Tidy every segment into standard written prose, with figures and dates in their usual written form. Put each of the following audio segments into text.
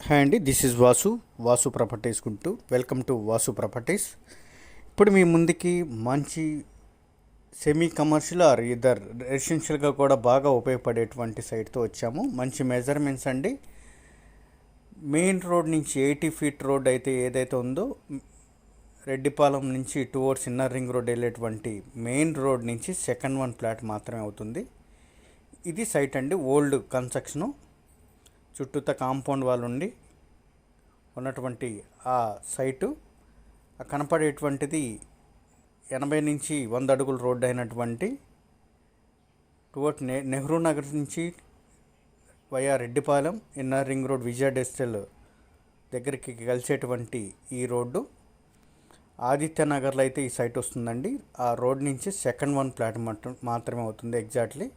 Hi అండి, this is Vasu properties గుంటూ. Welcome to Vasu properties. ఇప్పుడు మీ ముందుకి మంచి సెమీ కమర్షియల్ ఆర్ ఇదర్ రెసిడెన్షియల్గా కూడా బాగా ఉపయోగపడేటువంటి సైట్తో వచ్చాము. మంచి మెజర్మెంట్స్ అండి. మెయిన్ రోడ్ నుంచి 80 ఫీట్ రోడ్ అయితే ఏదైతే ఉందో, రెడ్డిపాలెం నుంచి టువర్డ్స్ ఇన్నర్ రింగ్ రోడ్ వెళ్ళేటువంటి మెయిన్ రోడ్ నుంచి సెకండ్ వన్ ప్లాట్ మాత్రమే అవుతుంది. ఇది సైట్ అండి, ఓల్డ్ కన్స్ట్రక్షను. చుట్టూత కాంపౌండ్ వాళ్ళు ఉండి ఉన్నటువంటి ఆ సైటు కనపడేటువంటిది 80 నుంచి 100 అడుగుల రోడ్డు అయినటువంటి టువర్డ్ నెహ్రూ నగర్ నుంచి via Reddipalem inner ring road Vijaya డెస్టల్ దగ్గరికి కలిసేటువంటి ఈ రోడ్డు ఆదిత్య నగర్లో అయితే ఈ సైట్ వస్తుందండి. ఆ రోడ్ నుంచి సెకండ్ వన్ ప్లాట్ మాత్రమే అవుతుంది. ఎగ్జాక్ట్లీ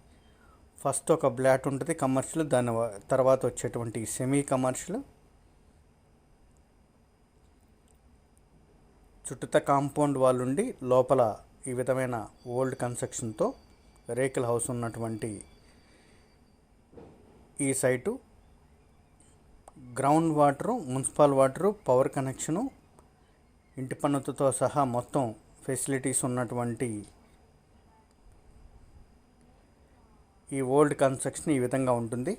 ఫస్ట్ ఒక ఫ్లాట్ ఉంటుంది కమర్షియల్, దాని తర్వాత వచ్చేటువంటి సెమీ కమర్షియల్. చుట్టూత కాంపౌండ్ వాళ్ళు ఉండి లోపల ఈ విధమైన ఓల్డ్ కన్స్ట్రక్షన్తో రేకుల హౌస్ ఉన్నటువంటి ఈ site ground water, municipal water, power connection, ఇంటి పన్నుతో సహా మొత్తం ఫెసిలిటీస్ ఉన్నటువంటి ఈ ఓల్డ్ కన్స్ట్రక్షన్ ఈ విధంగా ఉంటుంది.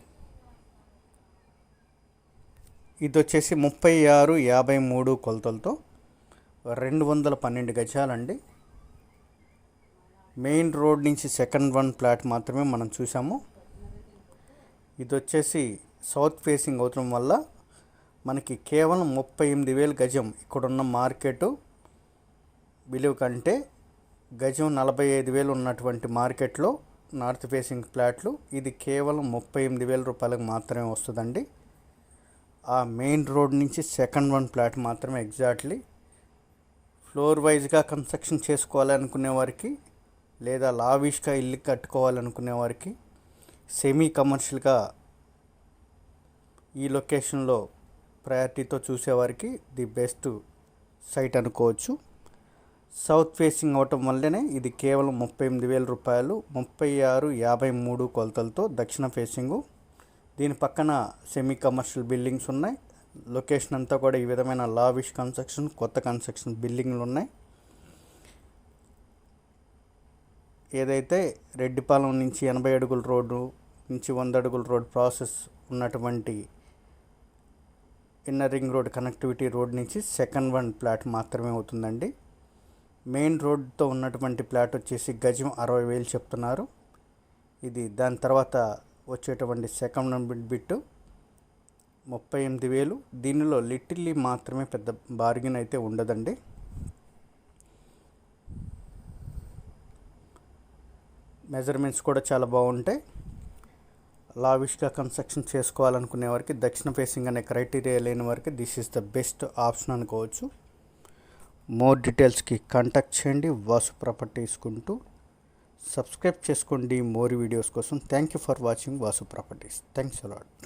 ఇది వచ్చేసి 36-53 కొలతలతో 212 గజాలండి. మెయిన్ రోడ్ నుంచి సెకండ్ వన్ ప్లాట్ మాత్రమే మనం చూసాము. ఇది వచ్చేసి సౌత్ ఫేసింగ్ అవటం వల్ల మనకి కేవలం 38,000 గజం. ఇక్కడున్న మార్కెటు విలువ కంటే గజం 45,000 ఉన్నటువంటి మార్కెట్లో నార్త్ ఫేసింగ్ ఫ్లాట్లు ఇది కేవలం 38,000 రూపాయలకు మాత్రమే వస్తుందండి. ఆ మెయిన్ రోడ్ నుంచి సెకండ్ వన్ ఫ్లాట్ మాత్రమే. ఎగ్జాక్ట్లీ ఫ్లోర్ వైజ్గా కన్స్ట్రక్షన్ చేసుకోవాలనుకునే వారికి, లేదా లావిష్గా ఇల్లు కట్టుకోవాలనుకునే వారికి, సెమీ కమర్షియల్గా ఈ లొకేషన్లో ప్రయారిటీతో చూసేవారికి ది బెస్ట్ సైట్ అనుకోవచ్చు. సౌత్ ఫేసింగ్ అవటం వల్లనే ఇది కేవలం 38,000 రూపాయలు. 36-53 కొలతలతో దక్షిణ ఫేసింగు. దీని పక్కన సెమీ కమర్షియల్ బిల్డింగ్స్ ఉన్నాయి. లొకేషన్ అంతా కూడా ఈ విధమైన లావిష్ కన్స్ట్రక్షన్, కొత్త కన్స్ట్రక్షన్ బిల్డింగ్లు ఉన్నాయి. ఏదైతే రెడ్డిపాలెం నుంచి 80 అడుగుల రోడ్డు నుంచి 100 అడుగుల రోడ్ ప్రాసెస్ ఉన్నటువంటి inner ring road connectivity road నుంచి సెకండ్ వన్ ప్లాట్ మాత్రమే అవుతుందండి. మెయిన్ రోడ్తో ఉన్నటువంటి ప్లాట్ వచ్చేసి గజం 60,000 చెప్తున్నారు. ఇది దాని తర్వాత వచ్చేటువంటి సెకండ్ వన్ బిట్ 38,000. దీనిలో లిటిల్లీ మాత్రమే, పెద్ద బార్గెన్ అయితే ఉండదండి. మెజర్మెంట్స్ కూడా చాలా బాగుంటాయి. లావిష్గా కన్స్ట్రక్షన్ చేసుకోవాలనుకునే వారికి, దక్షిణ ఫేసింగ్ అనే క్రైటీరియా లేని వారికి this is the best option అనుకోవచ్చు. మోర్ డీటెయిల్స్కి కాంటాక్ట్ చేయండి వాసు ప్రాపర్టీస్ గుంటూ. సబ్స్క్రైబ్ చేసుకోండి మోర్ వీడియోస్ కోసం. Thank you for watching Vasu properties. Thanks a lot.